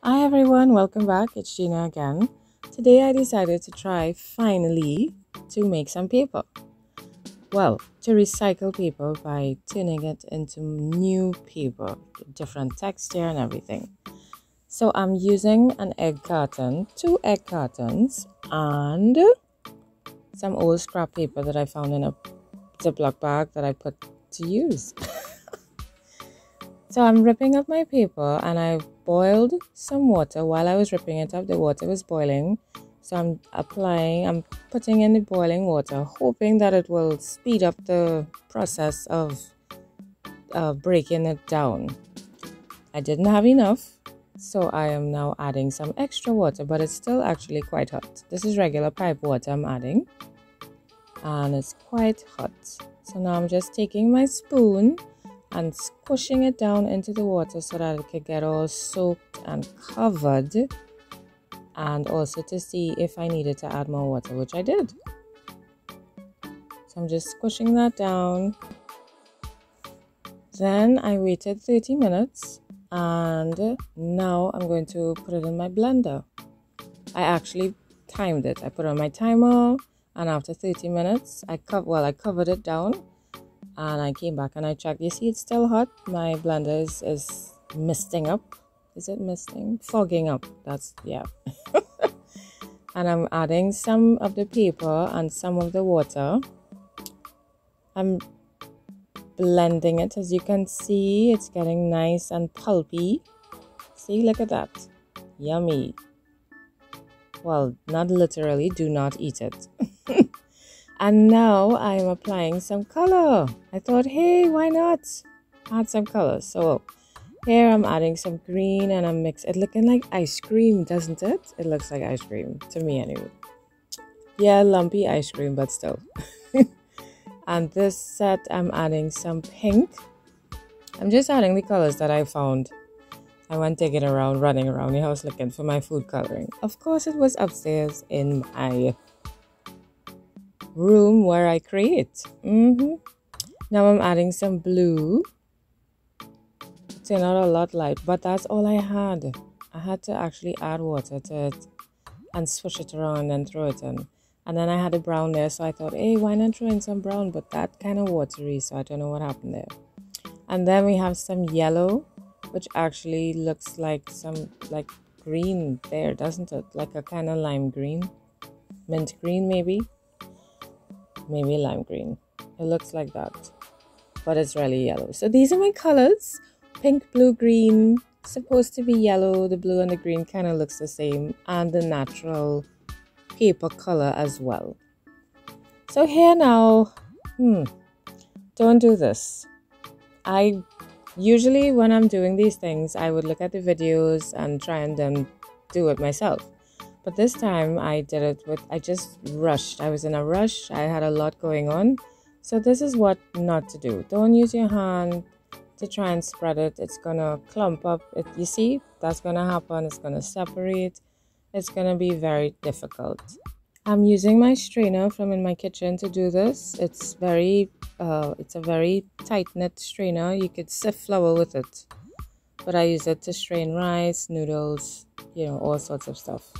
Hi everyone, welcome back. It's Gina again. Today I decided to try finally to make some paper. Well, to recycle paper by turning it into new paper, different texture and everything. So I'm using an egg carton, 2 egg cartons, and some old scrap paper that I found in a Ziploc bag that I put to use. So I'm ripping up my paper and I boiled some water. While I was ripping it up, the water was boiling. So I'm putting in the boiling water, hoping that it will speed up the process of breaking it down. I didn't have enough, so I am now adding some extra water, but it's still actually quite hot. This is regular pipe water I'm adding, and it's quite hot. So now I'm just taking my spoon and squishing it down into the water so that it could get all soaked and covered, and also to see if I needed to add more water, which I did. So I'm just squishing that down. Then I waited 30 minutes and now I'm going to put it in my blender. I actually timed it. I put on my timer, and after 30 minutes I covered it down. And I came back and I checked. You see, it's still hot. My blender is misting up. Is it misting? Fogging up. That's, yeah. And I'm adding some of the paper and some of the water. I'm blending it. As you can see, it's getting nice and pulpy. See, look at that. Yummy. Well, not literally. Do not eat it. And now I'm applying some color. I thought, hey, why not add some color? So here I'm adding some green and I'm mixing it, looking like ice cream, doesn't it? It looks like ice cream to me anyway. Yeah, lumpy ice cream, but still. And this set I'm adding some pink. I'm just adding the colors that I found. I went digging around, running around the house looking for my food coloring. Of course, it was upstairs in my room where I create. Now I'm adding some blue. It turned out a lot light, but that's all I had. I had to actually add water to it and swish it around and throw it in. And then I had a brown there, so I thought, hey, why not throw in some brown? But that kind of watery, so I don't know what happened there. And then we have some yellow, which actually looks like some green there, doesn't it? Like a kind of lime green, mint green maybe lime green. It looks like that, but it's really yellow. So these are my colors: pink, blue, green. Supposed to be yellow. The blue and the green kind of looks the same, and the natural paper color as well. So here now, don't do this. I usually, when I'm doing these things, I would look at the videos and try and then do it myself. But this time I did it I just rushed. I was in a rush. I had a lot going on. So this is what not to do. Don't use your hand to try and spread it. It's going to clump up. You see, that's going to happen. It's going to separate. It's going to be very difficult. I'm using my strainer from in my kitchen to do this. It's a very tight-knit strainer. You could sift flour with it. But I use it to strain rice, noodles, all sorts of stuff.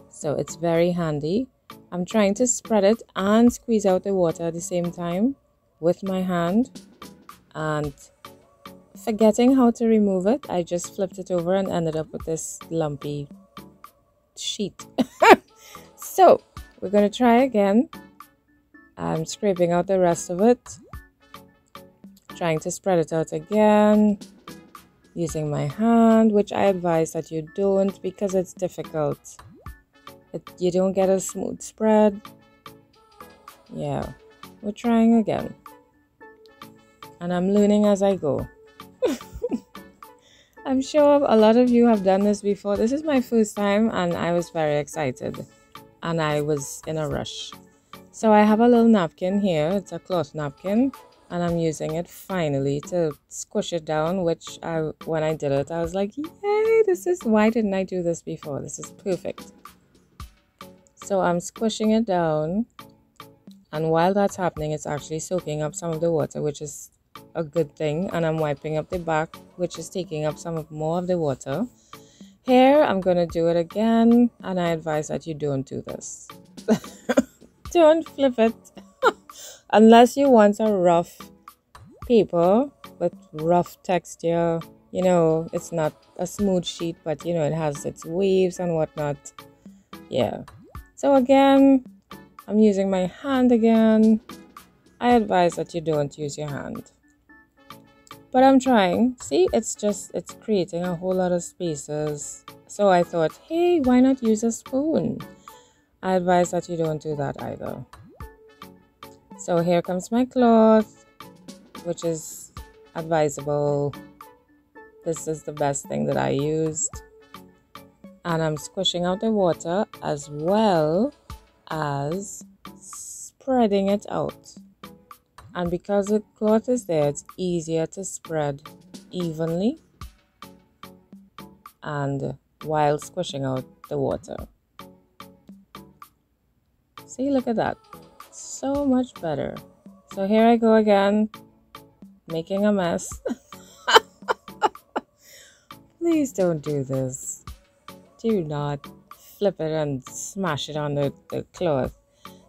So it's very handy. I'm trying to spread it and squeeze out the water at the same time with my hand. And forgetting how to remove it, I just flipped it over and ended up with this lumpy sheet. So we're going to try again. I'm scraping out the rest of it. Trying to spread it out again. Using my hand, which I advise that you don't because it's difficult. You don't get a smooth spread. Yeah, we're trying again. And I'm learning as I go. I'm sure a lot of you have done this before. This is my first time and I was very excited. And I was in a rush. So I have a little napkin here. It's a cloth napkin. And I'm using it finally to squish it down, which when I did it, I was like, yay, why didn't I do this before? This is perfect. So I'm squishing it down, and while that's happening, it's actually soaking up some of the water, which is a good thing. And I'm wiping up the back, which is taking up more of the water. Here, I'm going to do it again, and I advise that you don't do this. Don't flip it. Unless you want a rough paper with rough texture. You know, it's not a smooth sheet, but you know, it has its waves and whatnot. Yeah. So again, I'm using my hand again. I advise that you don't use your hand. But I'm trying. See, it's creating a whole lot of spaces. So I thought, hey, why not use a spoon? I advise that you don't do that either. So here comes my cloth, which is advisable. This is the best thing that I used. And I'm squishing out the water as well as spreading it out. And because the cloth is there, it's easier to spread evenly and while squishing out the water. See, look at that. So much better. So here I go again, making a mess. Please don't do this. Do not flip it and smash it on the cloth.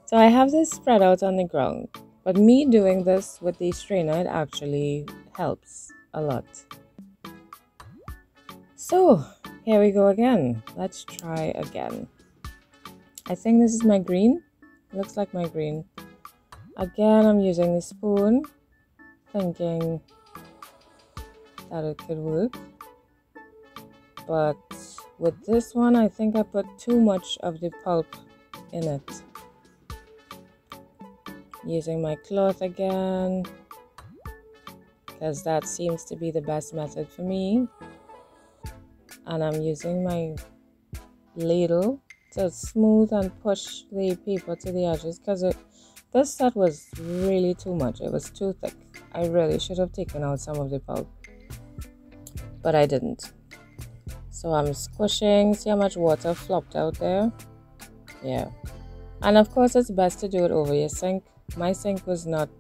So I have this spread out on the ground. But me doing this with the strainer, it actually helps a lot. So, here we go again. Let's try again. I think this is my green. Looks like my green. Again, I'm using the spoon, thinking that it could work. But with this one, I think I put too much of the pulp in it. Using my cloth again, because that seems to be the best method for me. And I'm using my ladle to smooth and push the paper to the edges, because this set was really too much. It was too thick. I really should have taken out some of the pulp, but I didn't. So I'm squishing. See how much water flopped out there? Yeah. And of course, it's best to do it over your sink. My sink was not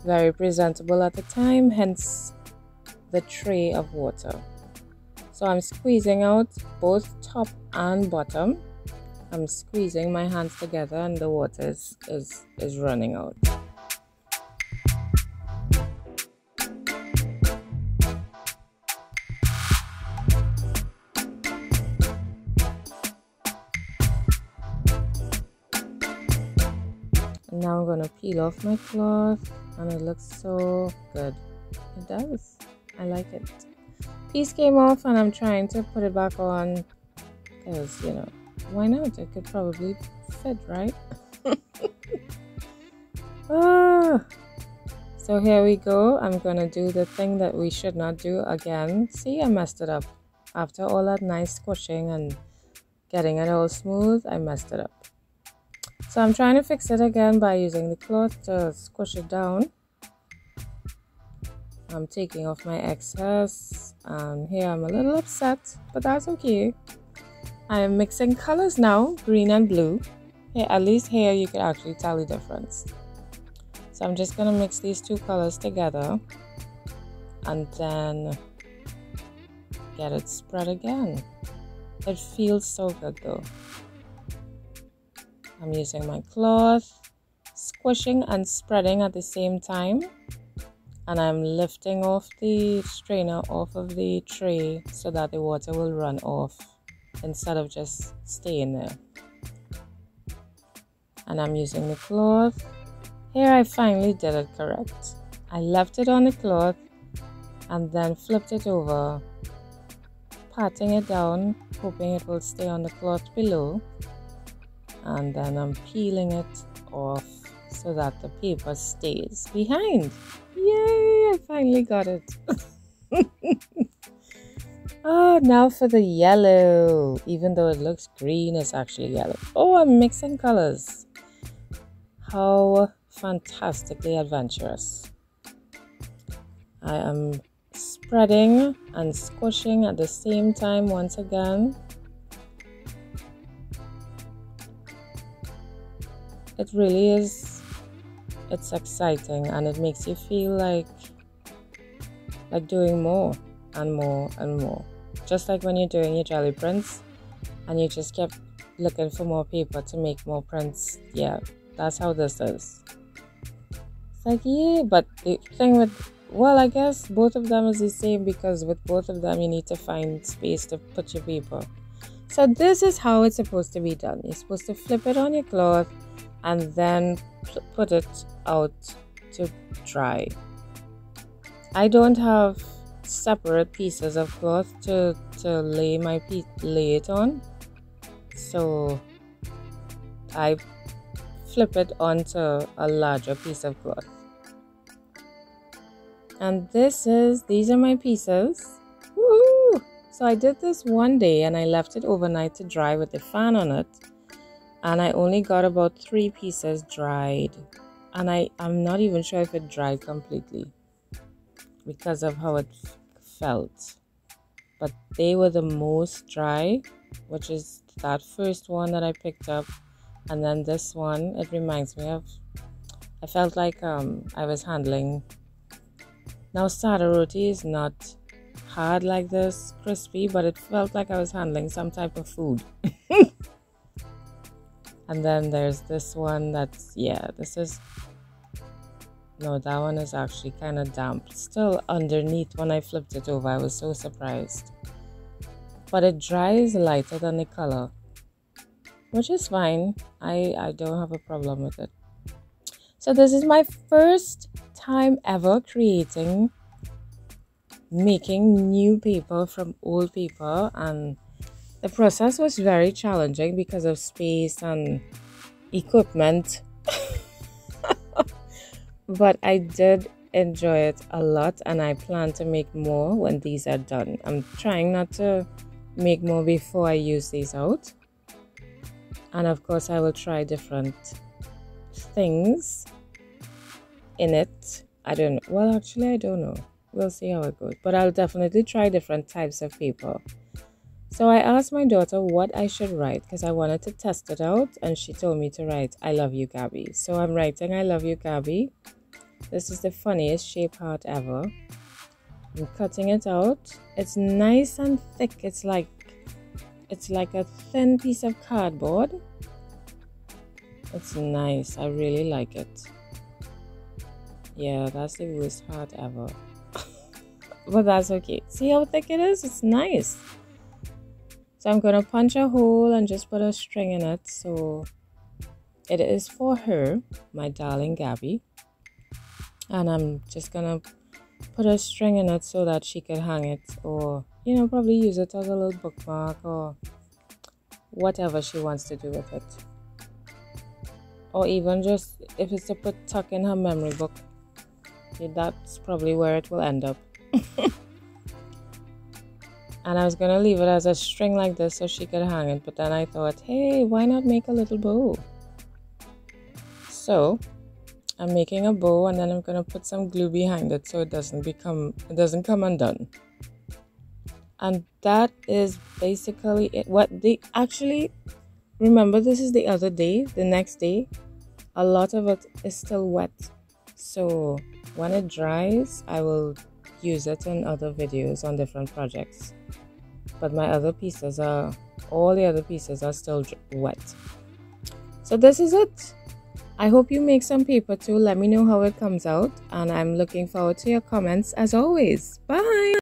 very presentable at the time, hence the tray of water. So I'm squeezing out both top and bottom. I'm squeezing my hands together and the water is running out. Now I'm going to peel off my cloth, and it looks so good. It does. I like it. Piece came off and I'm trying to put it back on because, you know, why not? It could probably fit, right? So here we go. I'm going to do the thing that we should not do again. See, I messed it up. After all that nice squishing and getting it all smooth, I messed it up. So I'm trying to fix it again by using the cloth to squish it down. I'm taking off my excess, and here I'm a little upset, but that's okay. I am mixing colors now, green and blue. Here, at least here you can actually tell the difference. So I'm just going to mix these two colors together and then get it spread again. It feels so good though. I'm using my cloth, squishing and spreading at the same time, and I'm lifting off the strainer off of the tray so that the water will run off instead of just staying there. And I'm using the cloth. Here I finally did it correct. I left it on the cloth and then flipped it over, patting it down, hoping it will stay on the cloth below. And then I'm peeling it off so that the paper stays behind. Yay, I finally got it. Oh, now for the yellow. Even though it looks green, it's actually yellow. Oh, I'm mixing colors. How fantastically adventurous. I am spreading and squishing at the same time once again. It really is, it's exciting, and it makes you feel like doing more and more and more. just like when you're doing your jelly prints and you just kept looking for more paper to make more prints. Yeah, that's how this is. It's like, yeah, but the thing with, well, I guess both of them is the same, because with both of them you need to find space to put your paper. So this is how it's supposed to be done. You're supposed to flip it on your cloth and then put it out to dry. I don't have separate pieces of cloth to lay it on, so I flip it onto a larger piece of cloth. And these are my pieces. Woo! So I did this one day and I left it overnight to dry with the fan on it, and I only got about 3 pieces dried, and I'm not even sure if it dried completely because of how it felt, but they were the most dry, which is that first one that I picked up, and then this one. It reminds me of, I felt like I was handling, now sada roti is not hard like this, crispy, but it felt like I was handling some type of food. And then there's this one that's, yeah, this is, no, that one is actually kind of damp still underneath. When I flipped it over, I was so surprised, but it dries lighter than the color, which is fine. I don't have a problem with it. So this is my first time ever making new paper from old paper, and the process was very challenging because of space and equipment. But I did enjoy it a lot, and I plan to make more when these are done. I'm trying not to make more before I use these out. And of course I will try different things in it. I don't know. Well, actually I don't know. We'll see how it goes. But I'll definitely try different types of paper. So I asked my daughter what I should write because I wanted to test it out, and she told me to write "I love you, Gabby." So I'm writing "I love you, Gabby." This is the funniest shape heart ever. I'm cutting it out. It's nice and thick. It's like a thin piece of cardboard. It's nice. I really like it. Yeah, that's the worst heart ever. But that's okay. See how thick it is? It's nice. So I'm going to punch a hole and just put a string in it. So it is for her, my darling Gabby. And I'm just going to put a string in it so that she can hang it, or, you know, probably use it as a little bookmark or whatever she wants to do with it. Or even just if it's to tuck in her memory book. That's probably where it will end up. And I was going to leave it as a string like this so she could hang it, but then I thought, hey, why not make a little bow? So I'm making a bow, and then I'm going to put some glue behind it so it doesn't come undone. And that is basically it. Actually, remember, this is the other day, the next day, a lot of it is still wet. So when it dries, I will use it in other videos on different projects. But all the other pieces are still wet. So this is it. I hope you make some paper too. Let me know how it comes out, and I'm looking forward to your comments as always. Bye.